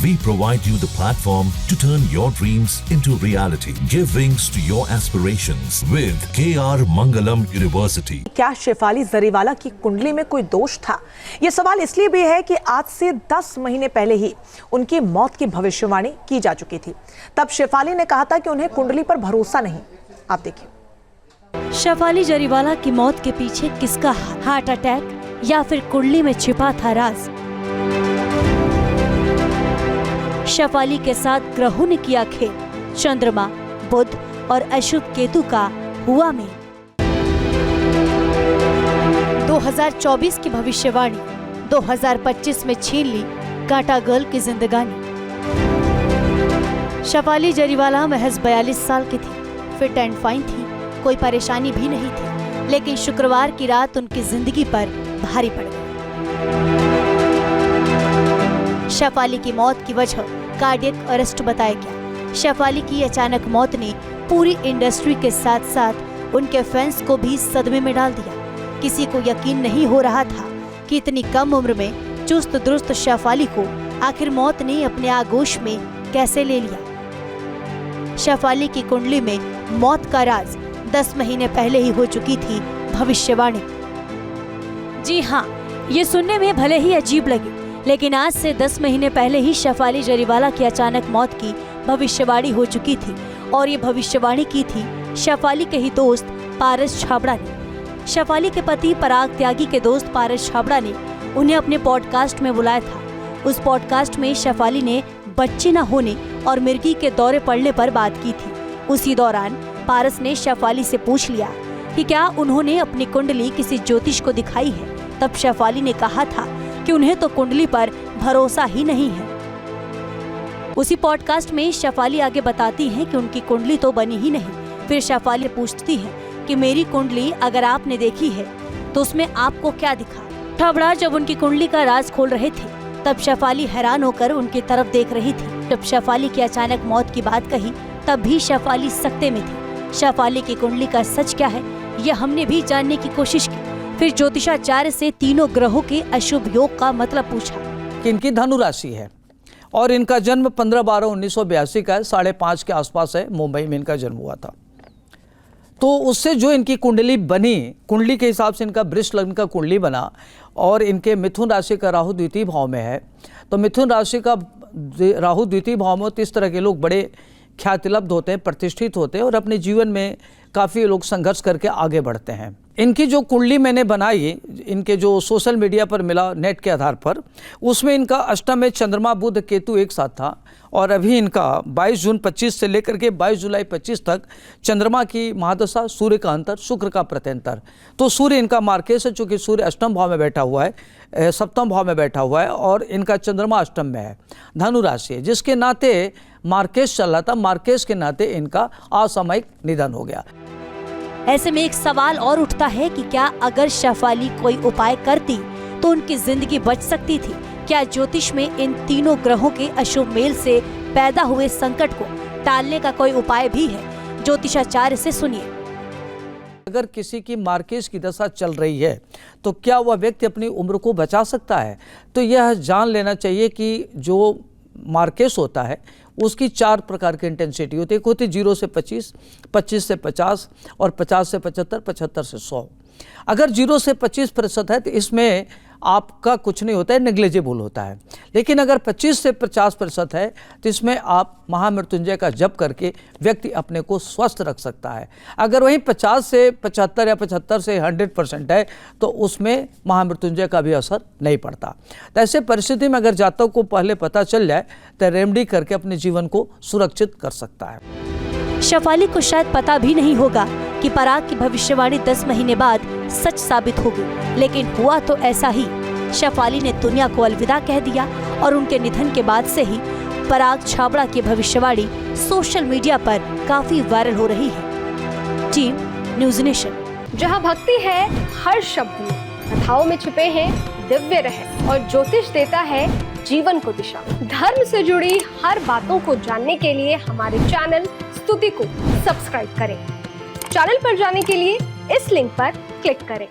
We provide you the platform to turn your dreams into reality. Give wings to your aspirations with KR Mangalam University. क्या शेफाली जरीवाला की कुंडली में कोई दोष था? ये सवाल इसलिए भी है कि आज से 10 महीने पहले ही उनकी मौत की भविष्यवाणी की जा चुकी थी। तब शेफाली ने कहा था कि उन्हें कुंडली पर भरोसा नहीं। आप देखिए। शेफाली जरीवाला की मौत के पीछे किसका हार्ट अटैक या फिर कुंडली में छिपा था राज? शेफाली के साथ ग्रहों ने किया खेल। चंद्रमा, बुध और अशुभ केतु का हुआ मेल। 2024 की भविष्यवाणी 2025 में छीन ली कांटा गर्ल की जिंदगानी। शेफाली जरीवाला महज 42 साल की थी, फिट एंड फाइन थी, कोई परेशानी भी नहीं थी, लेकिन शुक्रवार की रात उनकी जिंदगी पर भारी पड़ गई। शेफाली की मौत की वजह कार्डियक अरेस्ट बताया गया। शेफाली की अचानक मौत ने पूरी इंडस्ट्री के साथ साथ उनके फैंस को भी सदमे में डाल दिया। किसी को यकीन नहीं हो रहा था कि इतनी कम उम्र में चुस्त दुरुस्त शेफाली को आखिर मौत ने अपने आगोश में कैसे ले लिया। शेफाली की कुंडली में मौत का राज 10 महीने पहले ही हो चुकी थी भविष्यवाणी। जी हाँ, ये सुनने में भले ही अजीब लगे, लेकिन आज से 10 महीने पहले ही शेफाली जरीवाला की अचानक मौत की भविष्यवाणी हो चुकी थी और ये भविष्यवाणी की थी शेफाली के ही दोस्त पारस छाबड़ा ने। शेफाली के पति पराग त्यागी के दोस्त पारस छाबड़ा ने उन्हें अपने पॉडकास्ट में बुलाया था। उस पॉडकास्ट में शेफाली ने बच्चे न होने और मिर्गी के दौरे पड़ने पर बात की थी। उसी दौरान पारस ने शेफाली से पूछ लिया कि क्या उन्होंने अपनी कुंडली किसी ज्योतिष को दिखाई है। तब शेफाली ने कहा था कि उन्हें तो कुंडली पर भरोसा ही नहीं है। उसी पॉडकास्ट में शेफाली आगे बताती हैं कि उनकी कुंडली तो बनी ही नहीं। फिर शेफाली पूछती है कि मेरी कुंडली अगर आपने देखी है तो उसमें आपको क्या दिखा। छाबड़ा जब उनकी कुंडली का राज खोल रहे थे तब शेफाली हैरान होकर उनकी तरफ देख रही थी। जब शेफाली की अचानक मौत की बात कही तब भी शेफाली सकते में थी। शेफाली की कुंडली का सच क्या है ये हमने भी जानने की कोशिश की। फिर ज्योतिषाचार्य से तीनों ग्रहों के अशुभ योग का मतलब पूछा। कि इनकी धनु राशि है और इनका जन्म 15/12/1982 का 5:30 के आसपास है। मुंबई में इनका जन्म हुआ था। तो उससे जो इनकी कुंडली बनी, कुंडली के हिसाब से इनका वृष लग्न का कुंडली बना और इनके मिथुन राशि का राहु द्वितीय भाव में है। तो मिथुन राशि का राहु द्वितीय भाव में, तो इस तरह के लोग बड़े ख्यातिलब्ध होते हैं, प्रतिष्ठित होते हैं और अपने जीवन में काफ़ी लोग संघर्ष करके आगे बढ़ते हैं। इनकी जो कुंडली मैंने बनाई, इनके जो सोशल मीडिया पर मिला नेट के आधार पर, उसमें इनका अष्टम में चंद्रमा बुध केतु एक साथ था और अभी इनका 22 जून 25 से लेकर के 22 जुलाई 25 तक चंद्रमा की महादशा, सूर्य का अंतर, शुक्र का प्रत्यंतर। तो सूर्य इनका मार्केश है, चूँकि सूर्य अष्टम भाव में बैठा हुआ है, सप्तम भाव में बैठा हुआ है और इनका चंद्रमा अष्टम में है। धनु राशि है जिसके नाते मार्केश चल रहा था, मार्केश के नाते इनका असामयिक निधन हो गया। ऐसे में एक सवाल और उठता है कि क्या अगर शेफाली कोई उपाय करती तो उनकी जिंदगी बच सकती थी? क्या ज्योतिष में इन तीनों ग्रहों के अशुभ मेल से पैदा हुए संकट को टालने का कोई उपाय भी है? ज्योतिषाचार्य से सुनिए। अगर किसी की मार्केश की दशा चल रही है तो क्या वह व्यक्ति अपनी उम्र को बचा सकता है? तो यह जान लेना चाहिए कि जो मार्केश होता है उसकी 4 प्रकार की इंटेंसिटी होती है। एक होती है 0 से 25, 25 से 50 और 50 से 75, 75 से 100। अगर 0 से 25% है तो इसमें आपका कुछ नहीं होता है, नेग्लिजिबल होता है। लेकिन अगर 25 से 50% है तो इसमें आप महामृत्युंजय का जप करके व्यक्ति अपने को स्वस्थ रख सकता है। अगर वहीं 50 से 75 या 75 से 100% है तो उसमें महामृत्युंजय का भी असर नहीं पड़ता। तो ऐसे परिस्थिति में अगर जातक को पहले पता चल जाए तो रेमेडी करके अपने जीवन को सुरक्षित कर सकता है। शेफाली को शायद पता भी नहीं होगा कि पराग की भविष्यवाणी 10 महीने बाद सच साबित होगी, लेकिन हुआ तो ऐसा ही। शेफाली ने दुनिया को अलविदा कह दिया और उनके निधन के बाद से ही पराग छाबड़ा की भविष्यवाणी सोशल मीडिया पर काफी वायरल हो रही है। Team news nation. जहां भक्ति है हर शब्द में, कथाओं में छुपे हैं दिव्य रहस्य और ज्योतिष देता है जीवन को दिशा। धर्म से जुड़ी हर बातों को जानने के लिए हमारे चैनल स्तुति को सब्सक्राइब करें। चैनल पर जाने के लिए इस लिंक पर क्लिक करें।